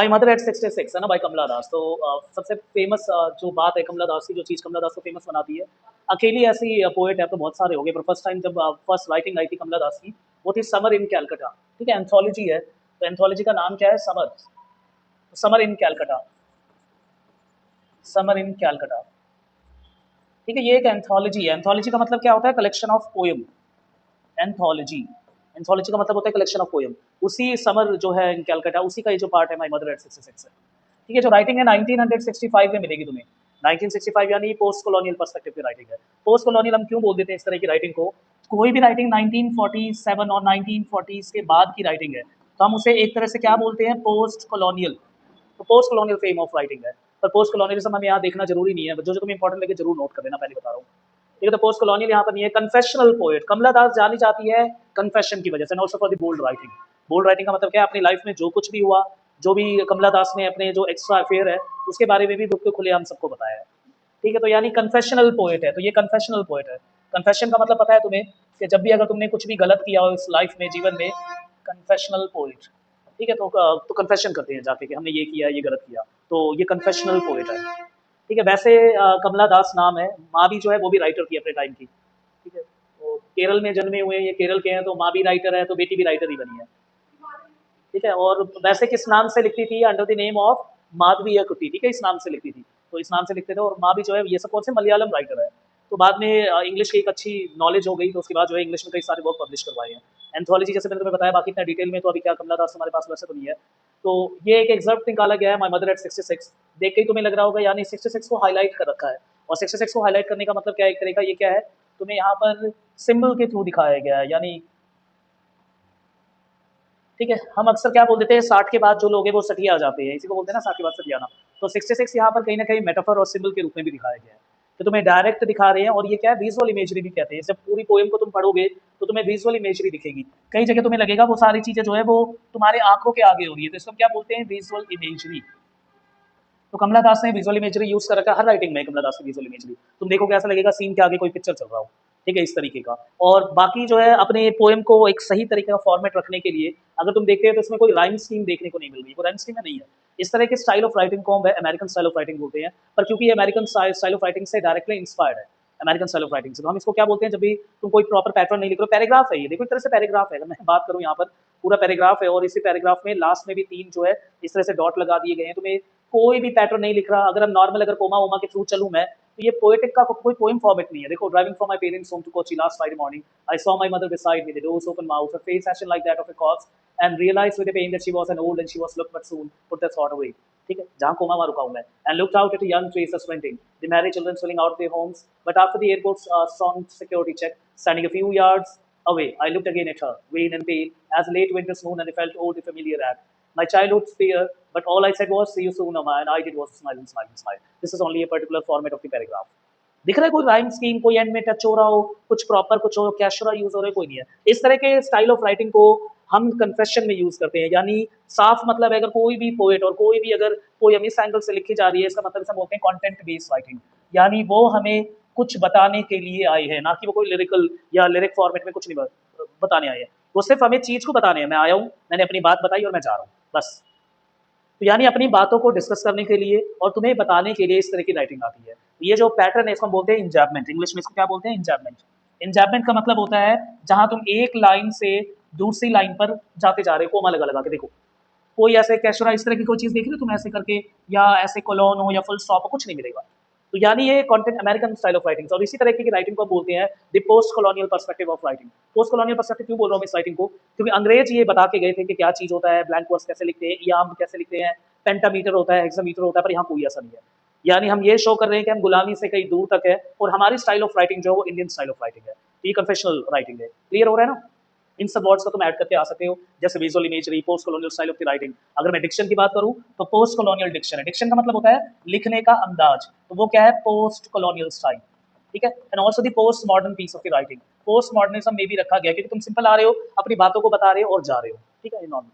My mother eight 66 है ना, bye कमला दास। तो सबसे फेमस जो बात है कमला दास की, जो चीज़ कमला दास को फेमस बनाती है, अकेली ऐसी पोएट है तो बहुत सारे हो गए, पर फर्स्ट टाइम जब फर्स्ट राइटिंग आई थी कमला दास की, वो थी समर इन कैलकटा। ठीक है, एंथोलॉजी है, तो एंथोलॉजी का नाम क्या है? Summer. Summer in Calcutta, summer in Calcutta. ठीक है, ये एक एंथोलॉजी है। एंथोलॉजी का मतलब क्या होता है? Collection of poem. Anthology, anthology का मतलब होता है कलेक्शन ऑफ पोएम। उसी समर जो है इन कैलकाटा, उसी का ये जो पार्ट है माई मदर एट 66 है। ठीक है, जो राइटिंग है 1965 में मिलेगी तुम्हें। 1965 यानी पोस्ट कॉलोनियल पर्सपेक्टिव की राइटिंग है। पोस्ट कॉलोनियल हम क्यों बोल देते हैं इस तरह की राइटिंग को? कोई भी राइटिंग 1947 और 1940 के बाद की राइटिंग है तो हम उसे एक तरह से क्या बोलते हैं? Post colonial. तो post colonial frame of writing है। पर पोस्ट कॉलोनियलिज्म हमें यहाँ देखना जरूरी नहीं है, जो जो तुम्हें इंपॉर्टेंट लगे जरूर नोट कर लेना, पहले बता रहा हूँ। ठीक है, तो पोस्ट कॉलोनियल यहाँ पर नहीं है। कन्फेशनल पोएट कमला दास जानी जाती है कन्फेशन की वजह से, also for the bold writing. Bold writing का मतलब क्या है? अपनी लाइफ में जो कुछ भी हुआ, जो भी कमला दास ने अपने जो एक्स्ट्रा अफेयर है उसके बारे में भी दुख के खुले हम सबको बताया है। ठीक है, तो यानी कन्फेशनल पोएट है, तो ये कन्फेशनल पोएट है। कन्फेशन का मतलब पता है तुम्हें? कि जब भी अगर तुमने कुछ भी गलत किया हो इस लाइफ में, जीवन में, कन्फेशनल पोएट। ठीक है, तो कन्फेशन करते हैं जाके कि हमने ये किया, ये गलत किया, तो ये कन्फेशनल पोएट है। ठीक है, वैसे कमला दास नाम है, माँ भी जो है वो भी राइटर थी अपने टाइम की। ठीक है, तो केरल में जन्मे हुए, ये केरल के हैं, तो माँ भी राइटर है तो बेटी भी राइटर ही बनी है। ठीक है, और वैसे किस नाम से लिखती थी? अंडर द नेम ऑफ माधवीय कुट्टी। ठीक है, इस नाम से लिखती थी, तो इस नाम से लिखते थे। और माँ भी जो है, ये सब कौन से मलयालम राइटर है, तो बाद में इंग्लिश की एक अच्छी नॉलेज हो गई, तो उसके बाद जो है इंग्लिश में कई सारे वर्क पब्लिश करवाए हैं। एंथोलॉजी जैसे मैंने तुम्हें बताया, बाकी इतना डिटेल में तो अभी क्या कमला दास हमारे पास वैसे तो नहीं है। तो ये एक एग्जर्ट निकाला गया है, माई मदर एट 66। देख के ही तुम्हें लग रहा होगा यानी 66 को हाईलाइट कर रखा है। और 66 को हाईलाइट करने का मतलब क्या है? एक तरह का ये क्या है, तुम्हें यहाँ पर सिंबल के थ्रू दिखाया गया है। यानी ठीक है, हम अक्सर क्या बोल देते हैं, 60 के बाद जो लोग हैं वो सठिया आ जाते हैं, इसी को बोलते हैं ना 60 के बाद सठियाना। तो 66 यहाँ पर कहीं ना कहीं मेटाफर और सिंबल के रूप में भी दिखाया गया है, तो तुम्हें डायरेक्ट दिखा रहे हैं। और ये क्या है? विजुअल इमेजरी भी कहते हैं। जब पूरी पोएम को तुम पढ़ोगे तो तुम्हें विजुअल इमेजरी दिखेगी। कई जगह तुम्हें लगेगा वो सारी चीजें जो है वो तुम्हारे आंखों के आगे हो रही है, तो इसको क्या बोलते हैं? Visual imagery. तो कमला दास ने विजुअल इमेजरी यूज कर रखा है हर राइटिंग में। कमला दास की विजुअल इमेजरी तुम देखोगे ऐसा लगेगा सीन के आगे कोई पिक्चर चल रहा हो। ठीक है, इस तरीके का। और बाकी जो है अपने पोएम को एक सही तरीके का फॉर्मेट रखने के लिए अगर तुम देखते हो तो इसमें कोई राइम स्कीम देखने को नहीं मिल रही, वो राइम स्कीम में नहीं है। इस तरह के स्टाइल ऑफ राइटिंग को हम अमेरिकन स्टाइल ऑफ राइटिंग बोलते हैं, पर क्योंकि ये अमेरिकन स्टाइल ऑफ राइटिंग से डायरेक्टली इंस्पायर्ड है, अमेरिकन स्टाइल ऑफ राइटिंग से, तो हम इसको क्या बोलते हैं? जब भी तुम कोई प्रॉपर पैटर्न नहीं लिख रहे हो, पैराग्राफ है ये, देखो एक तरह से पैराग्राफ है। अगर मैं बात करूं यहाँ पर, पूरा पैराग्राफ है और इसी पैराग्राफ में लास्ट में भी 3 जो है इस तरह से डॉट लगा दिए गए हैं। तुम्हें कोई भी पैटर्न नहीं लिख रहा। अगर हम नॉर्मल अगर कोमा वोमा के थ्रू चलूं मैं, तो ये पोएटिक का कोई पोएम फॉर्मेट नहीं है। देखो, driving from my parents home to Kochi last Friday morning, I saw my mother beside me, the doors open mouth, her face ashen like that of a corpse, and realized with a pain that she was an old and she was looked, but soon put the thought away. ठीक है, जहाँ coma वहाँ रुका हूँ मैं। And looked out at a young face sprinting, the married children spilling out of their homes, but after the airport's strong security check, standing a few yards away, I looked again at her, vain and pale as late winter's moon, and I felt old and familiar at my childhood's fear, but all I said was, see you soon, Amma, and I did was smile and smile and smile. This is only a particular format of the paragraph. दिख रहा है कोई rhyme scheme, कोई and में touch हो रहा हो, कुछ प्रॉपर कुछ हो, कैशरा यूज हो रहा है? कोई नहीं है। इस तरह के स्टाइल ऑफ राइटिंग को हम कन्फेशन में यूज करते हैं। यानी साफ मतलब है, अगर कोई भी पोएट और कोई भी अगर कोई हम इस एंगल से लिखी जा रही है, इसका मतलब इसे बोलते हैं कंटेंट बेस्ड राइटिंग। यानी वो हमें कुछ बताने के लिए आए हैं, ना कि वो कोई लिरिकल या लिरिक फॉर्मेट में कुछ नहीं बताने आए हैं। वो सिर्फ हमें चीज को बताने हैं, मैं आया हूँ, मैंने अपनी बात बताई और मैं जा रहा हूँ, बस। तो यानी अपनी बातों को डिस्कस करने के लिए और तुम्हें बताने के लिए इस तरह की राइटिंग आती है। ये जो पैटर्न है इसको हम बोलते हैं इंजैबमेंट। इंग्लिश में इसको क्या बोलते हैं? इंजैबमेंट। इंजैबमेंट का मतलब होता है जहां तुम एक लाइन से दूसरी लाइन पर जाते जा रहे हो, कोमा लगा लगा के। देखो, कोई ऐसे कैशरा इस तरह की कोई चीज देख रहे हो तुम ऐसे करके, या ऐसे कोलोन हो या फुल स्टॉप हो, कुछ नहीं मिलेगा। तो यानी ये content American style of writing, और इसी तरह की राइटिंग को बोलते हैं the post colonial perspective of writing. Post colonial perspective क्यों बोल रहा हूँ इस राइटिंग को? क्योंकि अंग्रेज ये बता के गए थे कि क्या चीज होता है, ब्लैंक वर्स कैसे लिखते हैं, याम कैसे लिखते हैं, पेंटामीटर होता है, हेक्सामीटर होता है, पर यहाँ कोई ऐसा नहीं है। यानी हम ये शो कर रहे हैं कि हम गुलामी से कहीं दूर तक है, और हमारी स्टाइल ऑफ राइटिंग जो है वो इंडियन स्टाइल ऑफ राइटिंग है। तो ये कन्फेशनल राइटिंग है। क्लियर हो रहा है ना? इन सब वर्ड्स को तुम ऐड करके आ सकते हो, जैसे visual imagery, post colonial style of the writing. अगर मैं डिक्शन की बात करूं तो पोस्ट कॉलोनियल डिक्शन है। डिक्शन का मतलब होता है लिखने का अंदाज, तो वो क्या है? Post colonial style. ठीक है, and also the post modern piece of the writing. Post modernism में भी रखा गया क्योंकि तुम सिंपल आ रहे हो, अपनी बातों को बता रहे हो और जा रहे हो। ठीक है, नॉर्मल।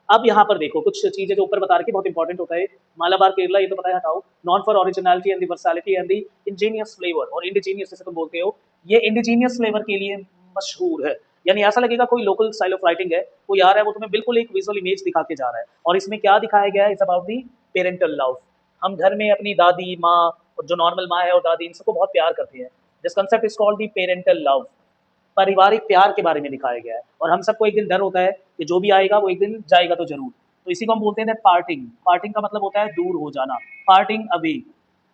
अब यहाँ पर देखो कुछ चीजें जो ऊपर बता रखी बहुत इंपॉर्टेंट होता है। मालाबार केरला, ये तो पता है, हटाओ। Known for originality and the versatility and the ingenious flavour, और इंडिजीनियस जैसे तुम बोलते हो, ये इंडिजीनियस फ्लेवर के लिए मशहूर है। यानी ऐसा लगेगा कोई लोकल स्टाइल ऑफ राइटिंग है, कोई आ रहा है वो तुम्हें बिल्कुल एक विजुअल इमेज दिखा के जा रहा है। और इसमें क्या दिखाया गया है, it's about the parental love. हम घर में अपनी दादी माँ और जो नॉर्मल माँ है और दादी, इन सबको बहुत प्यार करते हैं। This concept is called the parental love. पारिवारिक प्यार के बारे में दिखाया गया है। और हम सबको एक दिन डर होता है कि जो भी आएगा वो एक दिन जाएगा तो जरूर। तो इसी को हम बोलते हैं पार्टिंग। पार्टिंग का मतलब होता है दूर हो जाना, पार्टिंग अवे,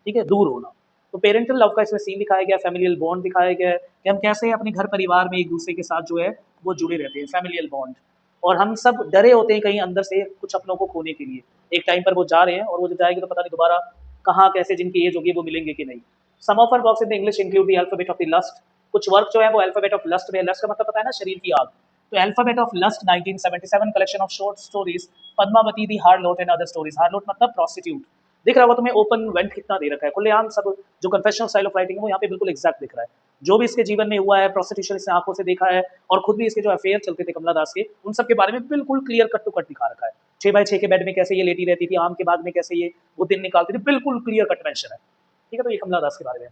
ठीक है, दूर होना। तो पेरेंटल लव का इसमें सीन दिखाया गया है, फैमिलियल बॉन्ड दिखाया गया है कि हम कैसे अपने घर परिवार में एक दूसरे के साथ जो है वो जुड़े रहते हैं, फैमिलियल बॉन्ड। और हम सब डरे होते हैं कहीं अंदर से कुछ अपनों को खोने के लिए। एक टाइम पर वो जा रहे हैं और वो जब जाएंगे तो पता नहीं दोबारा कहाँ कैसे जिनकी एज होगी वो मिलेंगे कि नहीं। Some of our works in the English include the alphabet of the lust. कुछ वर्क जो है वो अल्फाबेट ऑफ लस्ट में, लस्ट का मतलब पता है ना, शरीर की आग। तो alphabet of lust 1977 collection of short stories, Padmavati the harlot and other stories. Harlot मतलब प्रोस्टिट्यूट। दिख रहा होगा तुम्हें ओपन वेंट कितना दे रखा है, खुलेआम सब। जो कन्फेशनल स्टाइल ऑफ राइटिंग है वो यहाँ पे बिल्कुल एग्जैक्ट दिख रहा है। जो भी इसके जीवन में हुआ है, प्रोस्टिट्यूशन इसने आंखों से देखा है, और खुद भी इसके जो अफेयर चलते थे कमला दास के, उन सब के बारे में बिल्कुल क्लियर कट टू कट दिखा रखा है। 6x6 के बेड में कैसे ये लेटी रहती थी, आम के बाग में कैसे ये वो दिन निकालती थी, बिल्कुल क्लियर कट मेंशन है। ठीक है, तो ये कमला दास के बारे में।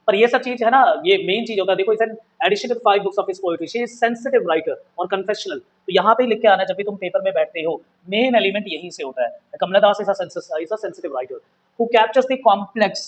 पर ये सब चीज है ना, ये मेन चीज होता है। देखो, is an addition to 5 books of his poetry, she is sensitive writer और कन्फेशनल। तो यहाँ पे लिख के आना जब भी तुम पेपर में बैठते हो, मेन एलिमेंट यहीं से होता है। Kamala Das is a sensitive writer who captures the complex,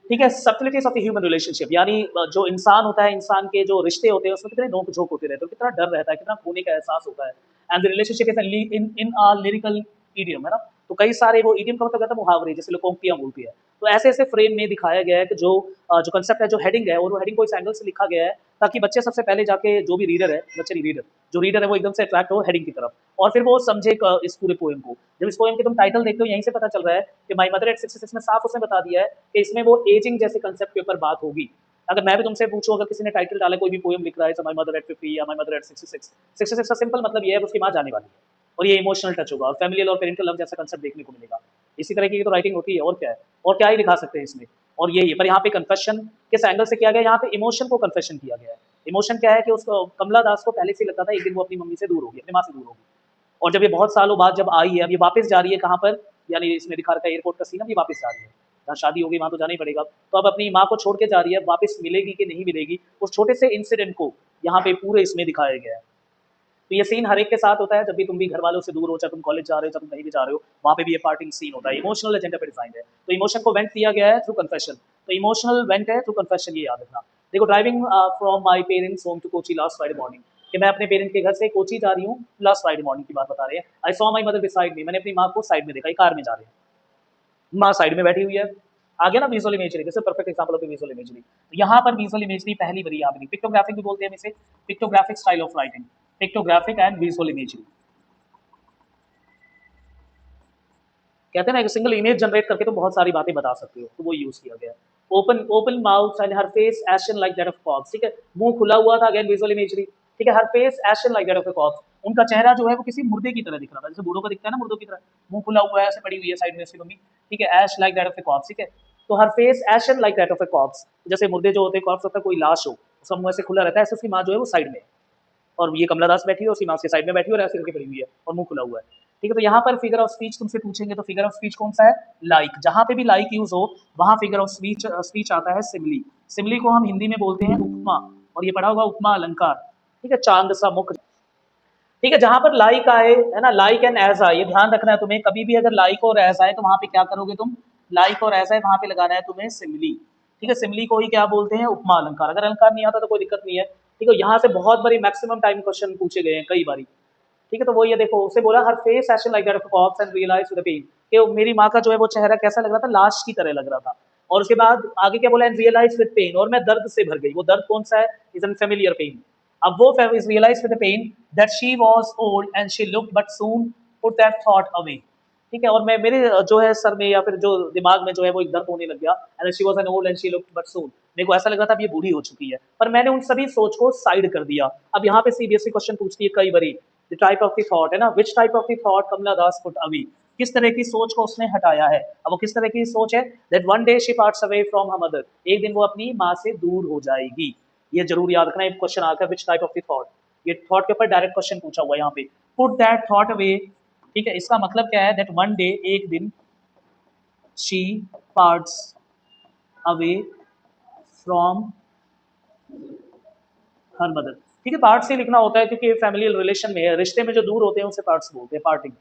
ठीक है, subtleties of the human relationship. यानी जो इंसान होता है, इंसान के जो रिश्ते होते हैं उसमें कितने नोक झोंक होते रहते हैं, कितना डर रहता है, कितना खोने का एहसास होता है। And the relationship is in in a lyrical idiom, है ना। तो कई सारे वो ईडियम का मतलब कहता है मुहावरे, जैसे लोकोक्तियां बोलती है। तो ऐसे ऐसे फ्रेम में दिखाया गया है कि जो जो कंसेप्ट है, जो हेडिंग है, और वो हेडिंग को इस एंगल से लिखा गया है ताकि बच्चे सबसे पहले जाके, जो भी रीडर है, बच्चे रीडर, जो रीडर है वो एकदम से अट्रैक्ट हो हेडिंग की तरफ, और फिर वो समझे इस पूरे पोएम को। जब इस पोएम के तुम टाइटल देखते हो, यहीं से पता चल रहा है कि माई मदर एट 66 में साफ उसने बता दिया है कि इसमें वो एजिंग जैसे कंसेप्ट के ऊपर बात होगी। अगर मैं भी तुमसे पूछूं, अगर किसी ने टाइटल डाला, कोई भी पोएम लिख रहा है, माई मदर एट 50 या माई मदर एट 66, 66 का सिंपल मतलब ये है उसकी माँ जाने वाली है, और ये इमोशनल टच होगा, और फैमिलियल और पेरेंटल लव जैसा कंसेप्ट देखने को मिलेगा। इसी तरह की तो राइटिंग होती है, और क्या है, और क्या ही दिखा सकते हैं इसमें। और ये पर यहाँ पे कन्फेशन किस एंगल से किया गया, यहाँ पे इमोशन को कन्फेशन किया गया है। इमोशन क्या है कि उसको, कमला दास को पहले से लगता था एक दिन वो अपनी मम्मी से दूर होगी, अपनी माँ से दूर होगी। और जब ये बहुत सालों बाद जब आई है, अब ये वापस जा रही है कहाँ पर, यानी इसमें दिखा रखा है एयरपोर्ट का सीन, अब ये वापस जा रही है, जहाँ शादी होगी वहाँ तो जाना ही पड़ेगा। तो अब अपनी माँ को छोड़ के जा रही है, वापस मिलेगी कि नहीं मिलेगी, उस छोटे से इंसिडेंट को यहाँ पे पूरे इसमें दिखाया गया है। तो ये सीन हर एक के साथ होता है, जब भी तुम भी घर वालों से दूर हो, चाहे तुम कॉलेज जा रहे हो, चाहे तुम कहीं भी जा रहे हो, वहाँ पे भी ये पार्टिंग सीन होता है। इमोशनल एजेंडा पे डिफाइंड है। तो इमोशन को वेंट किया गया है थ्रू कन्फेशन। तो इमोशनल वेंट है थ्रू कन्फेशन, ये याद रखना। देखो, driving from my parents home to Kochi last Friday morning, कि मैं अपने पेरेंट के घर से कोची जा रही हूँ, लास्ट फ्राइडे मॉर्निंग की बात बता रहे हैं। I saw my mother beside me, मैंने अपनी माँ को साइड में देखा, कार में जा रहे हैं, माँ साइड में बैठी हुई है। आगे ना visual imagery, this is perfect example of the visual imagery. यहाँ पर विजुअल इमेजरी पहली बार यहाँ मिली। पिक्टोग्राफिक भी बोलते हैं इसे, pictographic style of writing, pictographic and visual imagery. कहते हैं ना, एक सिंगल इमेज जनरेट करके तो बहुत सारी बातें बता सकते हो, तो वो यूज किया गया है। Open open mouth and her face ashen like that of corpse, ठीक है, मुंह खुला हुआ था, अगेन विजुअल इमेजरी। ठीक है, her face ashen like that of corpse, उनका चेहरा जो है वो किसी मुर्दे की तरह दिख रहा था, जैसे बूढ़ों का दिखता है ना, मुर्दों की तरह। मुंह खुला हुआ है, ऐसे पड़ी हुई है साइड में उसकी मम्मी, ठीक है, ashen like that of corpse, ठीक है। तो her face ashen like that of corpse, जैसे मुर्दे जो होते हैं, कॉप्स होता है कोई लाश हो, उसका मुंह ऐसे खुला रहता है, ऐसे उसकी माँ जो है वो साइड में, और ये कमला दास बैठी है, उसकी माँ उसके साइड में बैठी है और ऐसे करके पड़ी हुई है और मुंह खुला हुआ है। ठीक है, तो यहाँ पर फिगर ऑफ स्पीच तुमसे पूछेंगे, तो फिगर ऑफ स्पीच कौन सा है, लाइक। जहाँ पे भी लाइक यूज हो वहाँ फिगर ऑफ स्पीच स्पीच आता है सिमली। सिमली को हम हिंदी में बोलते हैं उपमा, और ये पढ़ा होगा उपमा अलंकार, ठीक है, चांद सा मुख। ठीक है, जहां पर लाइक आए, है ना, लाइक एंड एज आए, ये ध्यान रखना है तुम्हें। कभी भी अगर लाइक और एज आए तो वहां पे क्या करोगे तुम, लाइक और एज आए वहां पे लगाना है तुम्हें सिमली। ठीक है, सिमली को ही क्या बोलते हैं, उपमा अलंकार। अगर अलंकार नहीं आता तो कोई दिक्कत नहीं है। ठीक है, यहाँ से बहुत बड़ी मैक्सिमम टाइम क्वेश्चन पूछे गए हैं कई बारी। ठीक है, तो वो ये देखो, उसे बोला her face ashen like that of corpse and realize with the pain, कि मेरी माँ का जो है वो चेहरा कैसा लग रहा था, लाश की तरह लग रहा था। और उसके बाद आगे क्या बोला, एंड रियलाइज विद पेन, और मैं दर्द से भर गई। वो दर्द कौन सा है, इज अनफेमिलियर पेन। अब वो is realise with the pain that she was old and she looked but soon put that thought away. ठीक है, और मैं मेरे जो है सर में या फिर जो दिमाग में जो है वो एक दर्द होने लग गया, and she was an old and she looked but सून। मेरे को ऐसा लग रहा था अब ये बूढ़ी हो चुकी है, पर मैंने उन सभी सोच को साइड कर दिया। अब यहाँ पे सीबीएसई क्वेश्चन पूछती है कई बारी, the type of the thought, है ना, which type of the thought Kamala Das put away, किस तरह की सोच को उसने हटाया है। अब वो किस तरह की सोच है, that one day she parts away from her mother, एक दिन वो अपनी माँ से दूर हो जाएगी। ये जरूर याद रखना, एक क्वेश्चन आता है विच टाइप ऑफ द थॉट, ये थॉट के ऊपर डायरेक्ट क्वेश्चन पूछा हुआ है यहाँ पे, पुट दैट थॉट अवे। ठीक है, इसका मतलब क्या है, दैट वन डे, एक दिन, she parts away from her mother, ठीक है, पार्ट से लिखना होता है क्योंकि फैमिलियल रिलेशन में है, रिश्ते में जो दूर होते हैं उसे पार्ट्स बोलते हैं, पार्टिंग।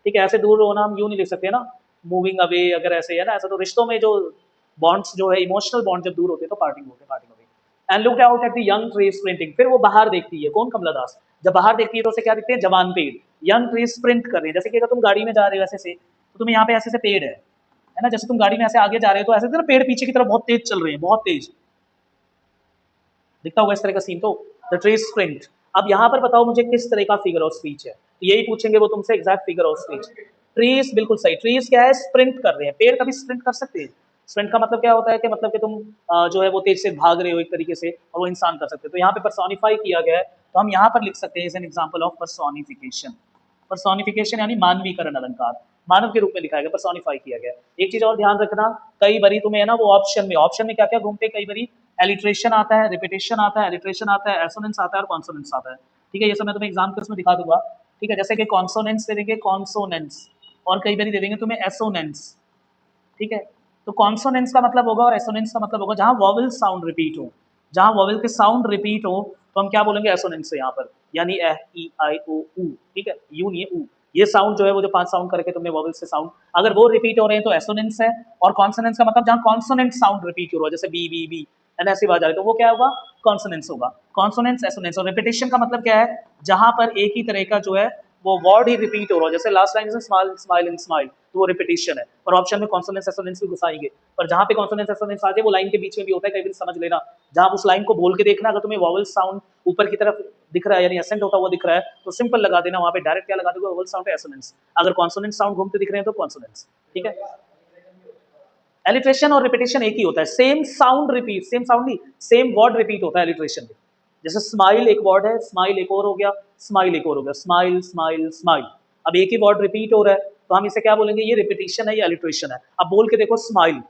ठीक है, ऐसे दूर होना हम यूं नहीं लिख सकते ना, मूविंग अवे अगर ऐसे है ना, ऐसा तो रिश्तों में जो बॉन्ड्स जो है इमोशनल बॉन्ड जब दूर होते हैं तो पार्टिंग होते हैं, parting away. And looked out at the young tree sprinting, फिर वो बाहर देखती है, कौन, कमला दास। जब बाहर देखती है तो उसे क्या दिखते हैं, जवान पेड़। यंग ट्री स्प्रिंट कर रहे हैं, जैसे कि अगर तुम गाड़ी में जा रहे हो ऐसे से, तो तुम्हें यहाँ पे ऐसे से पेड़ है ना, जैसे तुम गाड़ी में ऐसे आगे जा रहे हो तो ऐसे ना पेड़ पीछे की तरफ बहुत तेज चल रहे हैं, बहुत तेज दिखता होगा इस तरह का सीन। तो द ट्री स्प्रिंट। अब यहाँ पर बताओ मुझे किस तरह का फिगर ऑफ स्पीच है, तो यही पूछेंगे वो तुमसे, exact figure of speech. Trees, बिल्कुल सही, ट्रीज क्या है, स्प्रिंट कर रहे हैं। पेड़ कभी स्प्रिंट कर सकते हैं? स्प्रिंट का मतलब क्या होता है कि मतलब कि तुम जो है वो तेज से भाग रहे हो एक तरीके से, और वो इंसान कर सकते हो। तो यहाँ पे पर्सोनिफाई किया गया है, तो हम यहाँ पर लिख सकते हैं as an example of personification. Personification यानी मानवीकरण अलंकार, मानव के रूप में लिखा गया, पर्सोनिफाई किया गया। एक चीज और ध्यान रखना, कई बारी तुम्हें है ना वो ऑप्शन में क्या क्या घूमते हैं, कई बारी एलिट्रेशन आता है, रिपीटेशन आता है, एलिट्रेशन आता है, एसोनेंस आता है और कॉन्सोनेंस आता है। ठीक है, ये सब मैं तुम्हें एग्जाम के उसमें दिखा दूंगा। ठीक है, जैसे कि कॉन्सोनेंस दे देंगे, कॉन्सोनेंस, और कई बारी दे देंगे तुम्हें एसोनेंस। ठीक है, तो कॉन्सोनेंस का मतलब होगा और एसोनेंस का मतलब होगा जहां वॉवल साउंड रिपीट हो, जहां वॉवल के साउंड रिपीट हो तो हम क्या बोलेंगे, एसोनेंस से यहाँ पर, यानी ए ई आई ओ ऊ। ठीक है, यू नहीं है ऊ, ये साउंड जो है वो जो 5 साउंड करके तुमने वॉवल से साउंड, अगर वो रिपीट हो रहे हैं तो एसोनेंस है। और कॉन्सोनेंस का मतलब जहां कॉन्सोनेंट साउंड रिपीट हो रहा है, जैसे बी बी बी एंड ऐसी आवाज आ रही है, तो वो क्या होगा, कॉन्सोनेंस होगा। Consonance, assonance. और रिपीटेशन का मतलब क्या है, जहां पर एक ही तरह का जो है वो वर्ड ही रिपीट हो रहा है, जैसे लास्ट लाइन में स्माइल स्माइल एंड स्माइल, तो वो रिपीटेशन है। और ऑप्शन में कॉन्सोनेंस एसोनेंस भी घुसाएंगे, पर जहां पे कॉन्सोनेंस एसोनेंस आ जाए वो लाइन के बीच में भी होता है, कई बार समझ लेना। जहां उस लाइन को बोल के देखना, अगर तुम्हें वॉवल साउंड ऊपर की तरफ दिख रहा है यानी एसेंट होता हुआ दिख रहा है तो सिंपल लगा देना, वहां पे डायरेक्ट क्या लगा दोगे, वॉवल साउंड एसोनेंस। अगर कॉन्सोनेंट साउंड घूमते दिख रहे हैं तो कॉन्सोनेंस। ठीक है, एलिट्रेशन और रिपीटेशन एक ही होता है, same sound repeat, same sound नहीं, सेम वर्ड रिपीट होता है एलिट्रेशन में। जैसे स्माइल एक वर्ड है, स्माइल एक और हो गया, स्माइल एक और हो गया, स्माइल स्माइल स्माइल। अब एक ही वर्ड रिपीट हो रहा है तो हम इसे क्या बोलेंगे, ये रिपीटेशन है या एलिट्रेशन है। अब बोल के देखो, स्माइल।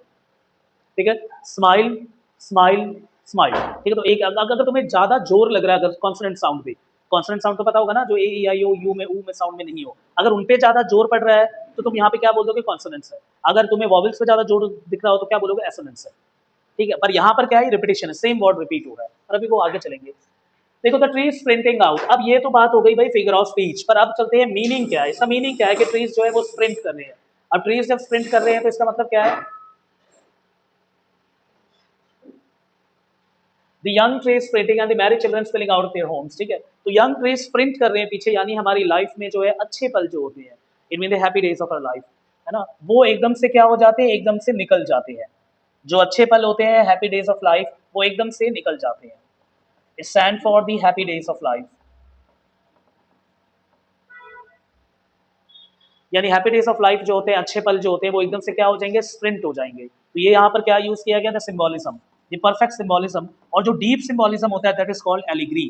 ठीक है, स्माइल स्माइल स्माइल। ठीक है, तो एक अगर तुम्हें ज्यादा जोर लग रहा है अगर कॉन्सोनेंट साउंड पे, कॉन्सोनेंट साउंड तो पता होगा ना, जो ए ई आई ओ यू में, ऊ में साउंड में नहीं हो, अगर उन पे ज्यादा जोर पड़ रहा है तो तुम यहाँ पे क्या बोल दोगे, कॉन्सोनेंस है। अगर तुम्हें वॉवल्स पे ज्यादा जोर दिख रहा हो तो क्या बोलोगे, एसोनेंस है। ठीक है, पर यहाँ पर क्या है, रिपीटेशन है, सेम वर्ड रिपीट हो रहा है। और अभी वो आगे चलेंगे, देखो द ट्री स्प्रिंटिंग आउट। अब ये तो बात हो गई भाई फिगर ऑफ स्पीच, पर अब चलते हैं मीनिंग क्या है। इसका मीनिंग क्या है कि ट्रीज जो है वो स्प्रिंट कर रहे हैं। अब ट्रीज जब स्प्रिंट कर रहे हैं तो इसका मतलब क्या है, the young tree sprinting and the married children spilling out their homes. ठीक है, तो यंग ट्री स्प्रिंट कर रहे हैं पीछे, यानी हमारी लाइफ में जो है अच्छे पल जो होते हैं, in mean the happy days of our life, है ना, वो एकदम से क्या हो जाते हैं, एकदम से निकल जाते हैं। जो अच्छे पल होते हैं, हैप्पी डेज ऑफ लाइफ, वो एकदम से निकल जाते हैं। It stand for the happy days of life, यानी हैप्पी डेज ऑफ लाइफ जो होते हैं, अच्छे पल जो होते हैं, वो एकदम से क्या हो जाएंगे, स्प्रिंट हो जाएंगे। तो ये यहाँ पर क्या यूज किया गया था, सिंबॉलिज्म, ये परफेक्ट सिंबॉलिज्म। और जो डीप सिंबॉलिज्म होता है दैट इज कॉल्ड एलिग्री,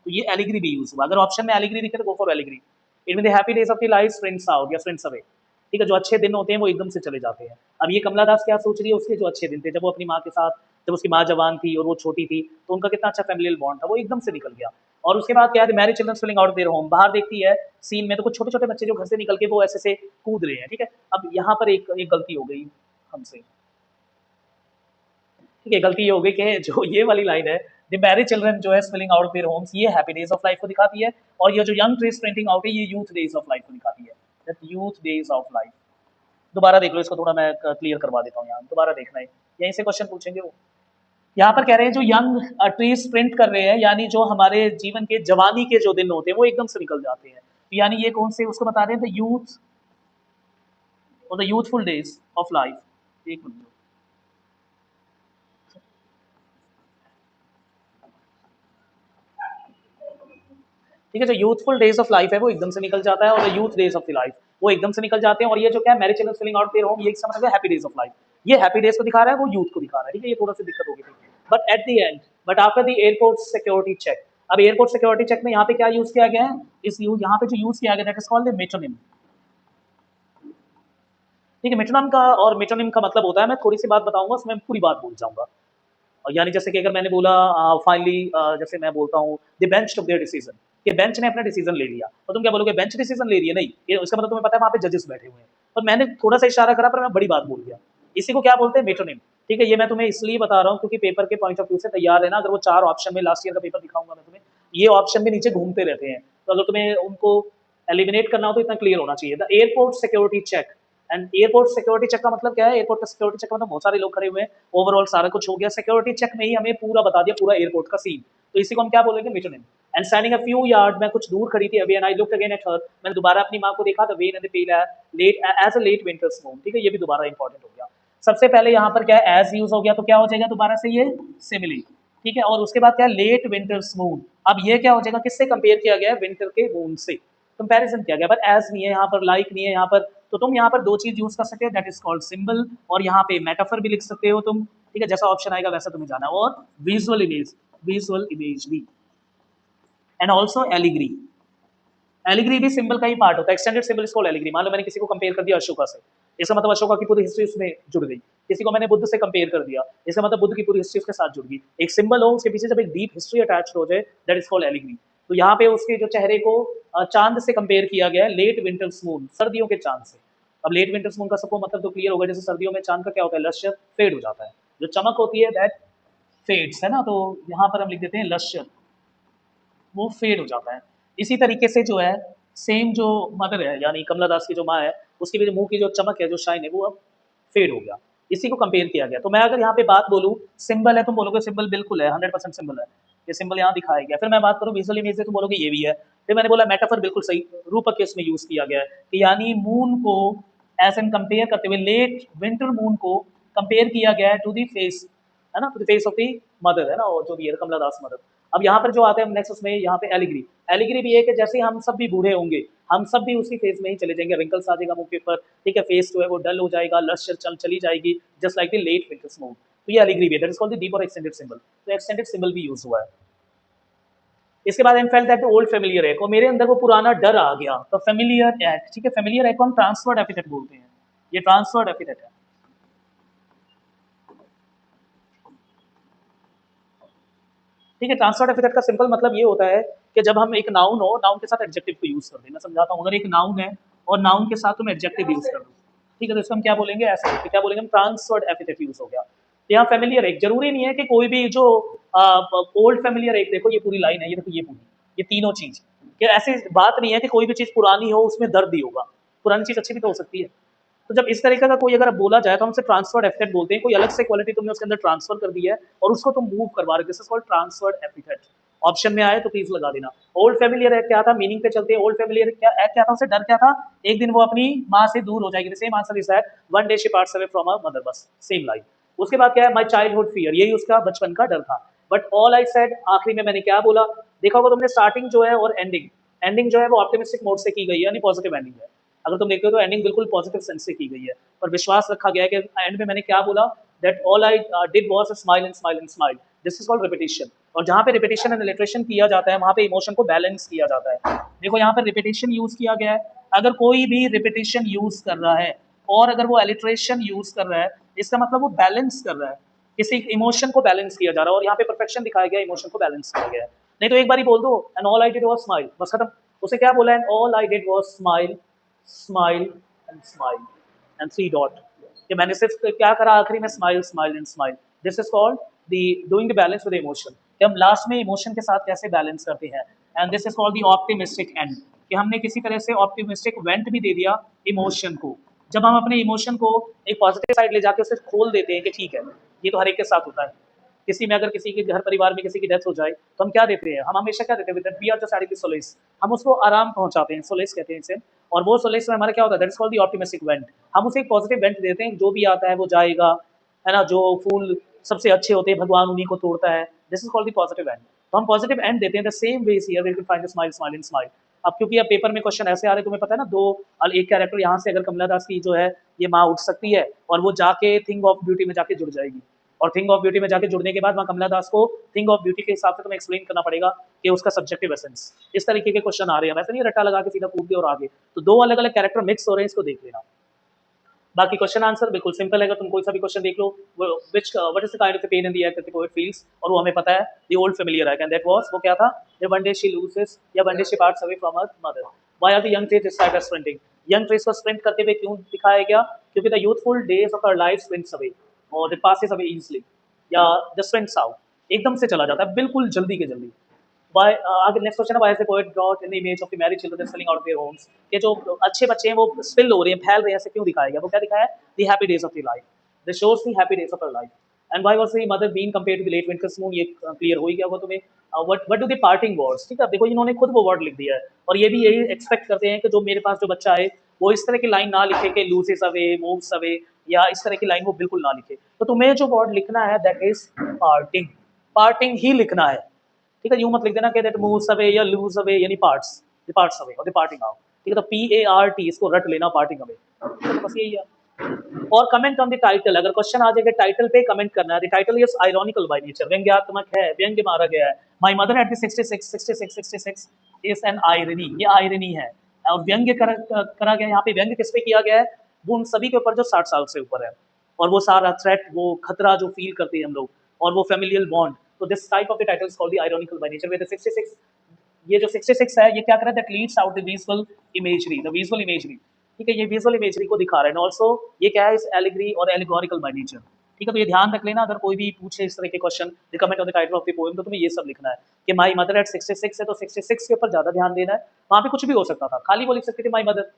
तो ये एलिग्री भी यूज हुआ। अगर ऑप्शन में एलिग्री दिखे तो गो फॉर एलिग्री। इनमें the happy days of the life sprints out या स्प्रिंट्स अवे। ठीक है, जो अच्छे दिन होते हैं वो एकदम से चले जाते हैं। अब ये कमला दास क्या सोच रही है, उसके जो अच्छे दिन थे, जब वो अपनी माँ के साथ, जब उसकी माँ जवान थी और वो छोटी थी, तो उनका कितना अच्छा फैमिलियल बॉन्ड था, वो एकदम से निकल गया। और उसके बाद क्या है, marriage children spilling out their home, बाहर देखती है सीन में तो कुछ छोटे छोटे बच्चे जो घर से निकल के वो ऐसे से कूद रहे हैं। ठीक है, अब यहाँ पर एक गलती हो गई हमसे। ठीक है, गलती ये हो गई कि जो ये वाली लाइन है, द मैरिज चिल्ड्रन जो है स्पिलिंग आउट देयर होम्स, ये हैप्पी डेज ऑफ लाइफ को दिखाती है, और ये जो यंग ट्री स्प्रिंटिंग आउट है, ये यूथ डेज ऑफ लाइफ को दिखाती है, that youth days of life. दोबारा देख लो इसको, थोड़ा मैं क्लियर करवा देता हूँ, यहाँ दोबारा देखना है, यहीं से क्वेश्चन पूछेंगे वो। यहाँ पर कह रहे हैं जो यंग ट्री स्प्रिंट कर रहे हैं, यानी जो हमारे जीवन के जवानी के जो दिन होते हैं वो एकदम से निकल जाते हैं। तो यानी ये कौन से उसको बता रहे हैं, द यूथ और the youthful days of life. एक मिनट, ठीक है, जो यूथफुल डेज ऑफ लाइफ है वो एकदम से निकल जाता है, और the youth days of the life वो एकदम से निकल जाते हैं। और ये जो क्या है, marriage children spilling out their home, ये एक समझ हैप्पी डेज ऑफ लाइफ, ये हैप्पी डेज को दिखा रहा है, वो यूथ को दिखा रहा है। ठीक है, ये थोड़ा सी दिक्कत होगी थी, but at the end, but after the airport security check. अब एयरपोर्ट सिक्योरिटी चेक में यहाँ पे क्या यूज किया गया है, इस यहाँ पे जो यूज किया गया दैट इज कॉल्ड द मेट्रोनिम। ठीक है, मेट्रोनम का और मेट्रोनिम का मतलब होता है, मैं थोड़ी सी बात बताऊंगा उसमें पूरी बात भूल जाऊंगा। और यानी जैसे कि अगर मैंने बोला फाइनली, जैसे मैं बोलता हूँ the bench took there decision, कि बेंच ने अपना डिसीजन ले लिया, और तुम क्या बोलोगे, बेंच डिसीजन ले रही है, नहीं, ये उसका मतलब तुम्हें पता है वहाँ पे जजेस बैठे हुए हैं। और मैंने थोड़ा सा इशारा करा पर मैं बड़ी बात बोल गया, इसी को क्या बोलते हैं, मेट्रोनिम। ठीक है, ये मैं तुम्हें इसलिए बता रहा हूँ क्योंकि पेपर के पॉइंट ऑफ व्यू से तैयार है ना, अगर वो 4 ऑप्शन में लास्ट ईयर का पेपर दिखाऊंगा मैं तुम्हें, ये ऑप्शन भी नीचे घूमते रहते हैं, तो अगर तुम्हें उनको एलिमिनेट करना हो तो इतना क्लियर होना चाहिए। The airport security check, and airport security check का मतलब क्या है? एयरपोर्ट का सिक्योरिटी चेक का मतलब बहुत सारे लोग खड़े हुए हैं, ओवरऑल सारा कुछ हो गया, सिक्योरिटी चेक में ही हमें पूरा बता दिया, पूरा एयरपोर्ट का सीन। तो इसी को हम क्या बोलेंगे? Metonym. And standing a few yard, मैं कुछ दूर खड़ी थी अभी, and I looked again at her, मैंने दोबारा अपनी माँ को देखा, the wan and the pale late as a late winter's moon, ठीक है, ये भी दोबारा इंपॉर्टेंट हो गया। सबसे पहले यहाँ पर क्या है? एज यूज हो गया, तो क्या हो जाएगा दोबारा से? ये सिमिली, ठीक है। और उसके बाद क्या है? Late winter's moon. अब ये क्या हो जाएगा? किससे कंपेयर किया गया है? विंटर के मून से कंपैरिजन किया गया, पर एज नहीं है यहाँ पर, लाइक नहीं है यहाँ पर, तो तुम यहाँ पर दो चीज यूज कर सकते हो, दैट इज कॉल्ड सिंबल, और यहाँ पे मेटाफर भी लिख सकते हो तुम, ठीक है, जैसा ऑप्शन आएगा वैसा तुम्हें जाना, और विजुअल इमेज भी, एंड ऑल्सो एलिग्री। एलिग्री भी सिंबल का ही पार्ट होता है, extended symbol is called allegory. मान लो मैंने किसी को कंपेयर कर दिया अशोका से, इसका मतलब अशोका की पूरी हिस्ट्री उसमें जुड़ गई। किसी को मैंने बुद्ध से कंपेयर कर दिया, इसका मतलब बुद्ध की पूरी हिस्ट्री उसके साथ जुड़ गई। एक सिंबल हो, उसके पीछे जब एक डीप हिस्ट्री अटैच हो जाए, दैट इज कॉल्ड एलिग्री। तो यहाँ पे उसके जो चेहरे को चांद से कंपेयर किया गया है, लेट विंटर्स मून, सर्दियों के चांद से। अब लेट विंटर्स मून का सबको मतलब तो क्लियर होगा, जैसे सर्दियों में चांद का क्या होता है? लश्यर, फेड हो जाता है, जो चमक होती है दैट फेड्स, है ना। तो यहाँ पर हम लिख देते हैं लश्यर, वो फेड हो जाता है। इसी तरीके से जो है, सेम जो मदर है यानी कमला दास की जो माँ है, उसकी भी मुंह की जो चमक है, जो शाइन है, वो अब फेड हो गया। इसी को कंपेयर किया गया। तो मैं अगर यहाँ पे बात बोलूँ, सिंबल है, तुम बोलोगे सिंबल बिल्कुल है, 100% सिंबल है, ये सिंबल यहाँ दिखाया गया। फिर मैं बात करूँ विजुअल इमेज से, तुम बोलोगे ये भी है। फिर मैंने बोला मेटाफर बिल्कुल सही, रूपक के इसमें यूज किया गया है, कि यानी मून को एज एन कंपेयर करते हुए, लेट विंटर मून को कंपेयर किया गया है टू दी फेस, है ना, to the face of the mother, है ना, और जो भी है कमला दास मदर। अब यहाँ पर जो आते हैं नेक्स्ट, उसमें यहाँ पे एलिग्री। एलिग्री भी है कि जैसे हम सब भी बूढ़े होंगे, हम सब भी उसी फेज में ही चले जाएंगे, रिंकल्स आ जाएगा मुंह के ऊपर, ठीक है, फेस जो है वो डल हो जाएगा, लश्यर चली जाएगी, just like the late winter snow. तो ये एलिग्री भी है, that is called the deep और एक्सटेंडेड सिंबल। तो एक्सटेंडेड सिंबल भी यूज हुआ है। इसके बाद felt that the old familiar है, और मेरे अंदर वो पुराना डर आ गया, तो फेमिलियर एक्ट, ठीक है, फेमिलियर एक्ट को हम ट्रांसफर्ड एपिथेट बोलते हैं, ये ट्रांसफर्ड एपिथेट है, ठीक है। ट्रांसफर्ड एपिथेट का सिंपल मतलब ये होता है कि जब हम एक नाउन हो, नाउन के साथ एडजेक्टिव को यूज कर दें। मैं समझाता हूँ, अगर एक नाउन है और नाउन के साथ तुम एडजेक्टिव यूज कर दो, ठीक है, तो इसको हम क्या बोलेंगे? ऐसे क्या बोलेंगे हम? ट्रांसफर्ड एपिथेट यूज हो गया। तो यहाँ फेमिलियर एक जरूरी नहीं है कि कोई भी जो ओल्ड फेमिलियर एक, देखो ये पूरी लाइन है, ये देखो ये पूरी, ये तीनों चीज, कि ऐसी बात नहीं है कि कोई भी चीज पुरानी हो उसमें दर्द ही होगा, पुरानी चीज अच्छी भी तो हो सकती है। तो जब इस तरीके का कोई अगर बोला जाए तो हम उसे ट्रांसफर्ड एपिथेट बोलते हैं, कोई अलग से क्वालिटी तुमने उसके अंदर ट्रांसफर कर दी है और उसको तुम मूव करवा रहे हो, this is called transferred epithet. Option में आए तो प्लीज लगा देना। ओल्ड फेमिलियर क्या था? मीनिंग पे चलते हैं। ओल्ड फेमिलियर क्या था? उसे डर क्या था? एक दिन वो अपनी माँ से दूर हो जाएगी। Same answer is that one day she parts away from her mother, बस सेम लाइन। उसके बाद क्या है? माई चाइल्डहुड फियर, यही उसका बचपन का डर था। बट ऑल आई सेड, आखिरी में मैंने क्या बोला? देखा होगा तुमने, स्टार्टिंग जो है और एंडिंग, एंडिंग जो है वो ऑप्टिमिस्टिक मोड से की गई है, यानी पॉजिटिव एंडिंग है। अगर तुम देखते हो तो एंडिंग बिल्कुल पॉजिटिव सेंस से की गई है, पर विश्वास रखा गया है कि एंड में मैंने क्या बोला? That all I did was smile and smile and smile, this is called repetition. और जहाँ पे रिपीटिशन एंड इलिट्रेशन किया जाता है, वहाँ पे इमोशन को बैलेंस किया जाता है। देखो यहाँ पे रिपीटिशन यूज किया गया है, अगर कोई भी रिपीटिशन यूज कर रहा है और अगर वो एलिट्रेशन यूज कर रहा है, इसका मतलब वो बैलेंस कर रहा है, किसी इमोशन को बैलेंस किया जा रहा है, और यहाँ पे परफेक्शन दिखाया गया, इमोशन को बैलेंस किया गया है। नहीं तो एक बार ही बोल दो and all I did was smile, बस खत्म। उसे क्या बोला? And all I did was smile, smile and smile and three dot, कि मैंने सिर्फ क्या करा आखिरी में? Smile smile and smile. This is called the doing the balance with emotion, कि हम लास्ट में इमोशन के साथ कैसे बैलेंस करते हैं। And this is called the optimistic and, कि हमने किसी तरह से ऑप्टिमिस्टिक वेंट भी दे दिया इमोशन को। जब हम अपने इमोशन को एक पॉजिटिव साइड ले जाके उसे खोल देते हैं कि ठीक है, ये तो हर एक के साथ होता है। किसी में अगर किसी के घर परिवार में किसी की डेथ हो जाए तो हम क्या देते हैं? हम हमेशा क्या देते हैं? We are just adding the solace, हम उसको आराम पहुंचाते हैं, सोलेस कहते हैं इसे। और वो सोलेस में हमारा क्या होता है? That is called the optimistic went. हम उसे एक पॉजिटिव वेंट देते हैं, जो भी आता है वो जाएगा, है ना, जो फूल सबसे अच्छे होते हैं भगवान उन्हीं को तोड़ता है, this is called the positive end. तो हम पॉजिटिव एंड देते हैं। The same way here we can find the smile smile and smile. अब क्योंकि अब पेपर में क्वेश्चन ऐसे आ रहे हैं, तुम्हें पता है ना, दो एक कैरेक्टर यहाँ से अगर कमला दास की जो है ये माँ उठ सकती है और वो जाके थिंग ऑफ ब्यूटी में जाके जुड़ जाएगी, और थिंग ऑफ ब्यूटी में जाके जुड़ने के बाद वहाँ कमला दास को थिंग ऑफ ब्यूटी के हिसाब से तुम्हें एक्सप्लेन करना पड़ेगा कि उसका सब्जेक्टिव एसेंस। इस तरीके के क्वेश्चन आ रहे हैं, वैसे नहीं रट्टा लगा के सीधा कूद के और आगे। तो दो अलग अलग कैरेक्टर मिक्स हो रहे हैं, इसको देख लेना। बाकी क्वेश्चन आंसर बिल्कुल सिंपल है, तुम कोई सा भी क्वेश्चन देख लो, which what is the kind of the pain in the air that the poet feels, और वो हमें पता है द ओल्ड फेमिलियर है, एंड दैट वाज, वो क्या था? वन डे शी लूजेस या one day she parts away from her mother. Why are the young trees described as sprinting? Young trees को स्प्रिंट करते हुए क्यों दिखाया गया? क्योंकि the youthful days of our life sprints away, और it passes away easily, या just sprints out, एकदम से चला जाता है, बिल्कुल जल्दी के जल्दी। Why आगे नेक्स्ट क्वेश्चन है, why is the poet brought in the image of the married children spilling out of their homes? कि जो अच्छे बच्चे हैं वो स्पिल हो रहे हैं, फैल रहे हैं, ऐसे क्यों दिखाया गया? वो क्या दिखाया है? The happy days of the life. This shows the happy days of her life. And why was the mother being compared to the late Winter's moon? ये क्लियर हो ही गया होगा तुम्हें. What do the parting words? ठीक है, देखो इन्होंने खुद वो वर्ड लिख दिया है और ये भी यही एक्सपेक्ट करते हैं कि जो मेरे पास जो बच्चा है वो इस तरह की लाइन ना लिखे कि लूजेस अवे, मूव्स अवे, या इस तरह की लाइन वो बिल्कुल ना लिखे. तो तुम्हें जो वर्ड लिखना है दैट इज पार्टिंग. पार्टिंग ही लिखना है. ठीक है, यूं मत लिख देना कि दैट मूव्स अवे या लूज अवे, यानी पार्ट्स, द पार्ट्स अवे और द पार्टिंग आउट. ठीक है, तो PART इसको रट लेना, पार्टिंग अवे. तो बस यही है. और कमेंट ऑन द टाइटल, अगर क्वेश्चन आ जाएगा टाइटल पे कमेंट करना है. The title is ironical by nature, व्यंग्यात्मक है, व्यंग्य मारा गया है. My mother at the 66 is an irony, ये आयरनी है. और व्यंग्य करा गया, यहाँ पे व्यंग्य किस पे किया गया है? वो उन सभी के ऊपर जो 60 साल से ऊपर है, और वो सारा थ्रेट, वो खतरा जो फील करते हैं हम लोग, और वो फैमिलियल बॉन्ड. तो this type of the title is called the ironical by nature. With the 66, ये जो 66 है, ये क्या कर रहा है? That leads out the visual imagery, the visual imagery. ठीक है, ये विजुअल इमेजरी को दिखा रहा है. ऑल्सो ये क्या है? इस एलिगरी और एलिगोरिकल बाय नेचर. ठीक है, तो ये ध्यान रख लेना, अगर कोई भी पूछे इस तरह के question, comment on the title of the poem, तो तुम्हें ये सब लिखना है कि माई मदर एट 66 है, तो 66 के ऊपर ज्यादा ध्यान देना है. वहां पे कुछ भी हो सकता था, खाली वो लिख सकते थे माई मदर.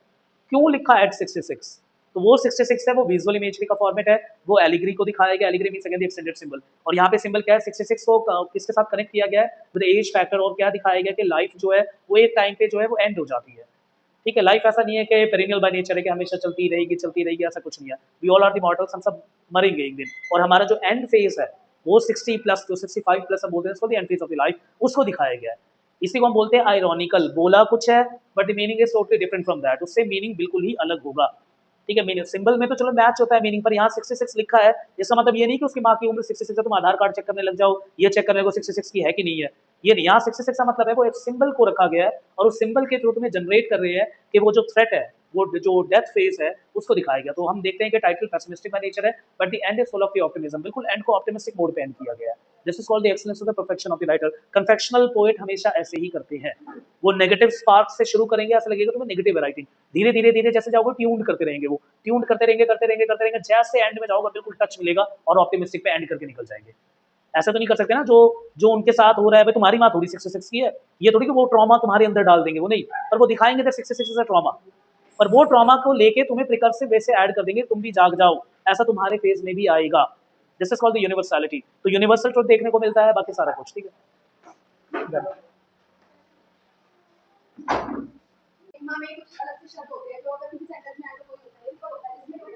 क्यों लिखा एट 66? तो वो 66 है, वो विजुअल इमेजरी का फॉर्मेट है, वो एलिगरी को दिखाया गया. Allegory means again the extended symbol. और यहाँ पे सिंबल क्या है? 66 को किसके साथ कनेक्ट किया गया है? With age factor. और क्या दिखाया गया कि लाइफ जो है वो एक टाइम पे जो है वो एंड हो जाती है. ठीक है, लाइफ ऐसा नहीं है कि पेरिनियल बाय नेचर है कि हमेशा चलती रहेगी, ऐसा कुछ नहीं है. We all are the mortals, हम सब मरेंगे एक दिन. और हमारा जो एंड फेज है वो 60 प्लस, जो 65 प्लस हम बोलते हैं उसको, the end phase of the life, उसको दिखाया गया है. इसी को हम बोलते हैं आयरॉनिकल. बोला कुछ है but the meaning is totally different from that, उससे मीनिंग बिल्कुल ही अलग होगा. ठीक है, मीनिंग सिंबल में तो चलो मैच होता है मीनिंग, पर यहाँ 66 लिखा है, इसका मतलब ये नहीं कि उसकी माँ की उम्र 66 है, तुम आधार कार्ड चेक करने लग जाओ, ये चेक करने को 66 की है कि नहीं है. ये नहीं, यहाँ 66 का मतलब है वो एक सिंबल को रखा गया है, और उस सिंबल के थ्रू तुम्हें जनरेट कर रहे हैं कि वो जो थ्रेट है, वो जो डेथ फेज है, उसको दिखाया गया. तो हम देखते हैं कि टाइटल पेसिमिस्टिक बाय नेचर है, but the end is full of the optimism. बिल्कुल एंड को ऑप्टिमिस्टिक मोड पे एंड किया गया है. This is called the excellence of the perfection of the writer. Confessional poet हमेशा ऐसे ही करते हैं. वो नेगेटिव स्पार्क से शुरू करेंगे, ऐसा लगेगा तुम्हें नेगेटिव राइटिंग. धीरे धीरे धीरे जैसे जाओगे ट्यून्ड करते रहेंगे, वो ट्यून्ड करते रहेंगे, जैसे एंड में जाओगे बिल्कुल टच मिलेगा और ऑप्टिमिस्टिक पे एंड करके निकल जाएंगे. ऐसा तो नहीं कर सकते ना, जो जो उनके साथ हो रहा है, भाई तुम्हारी माँ थोड़ी 66 की है, ये थोड़ी कि वो ट्रॉमा तुम्हारे अंदर डाल देंगे, वो नहीं. पर वो दिखाएंगे दैट 66 इज अ ट्रॉमा, पर वो ट्रॉमा को लेके तुम्हें प्रिकर्सिव वे से ऐड कर देंगे, तुम भी जाग जाओ, ऐसा तुम्हारे फेज में भी आएगा. This is called the universality. तो यूनिवर्सल ट्रुथ देखने को मिलता है, बाकी सारा कुछ ठीक है. में कुछ अलग से शब्द होते हैं, तो अगर किसी सेंटेंस में ऐड कोई होता है, इसका होता है, इसमें कोई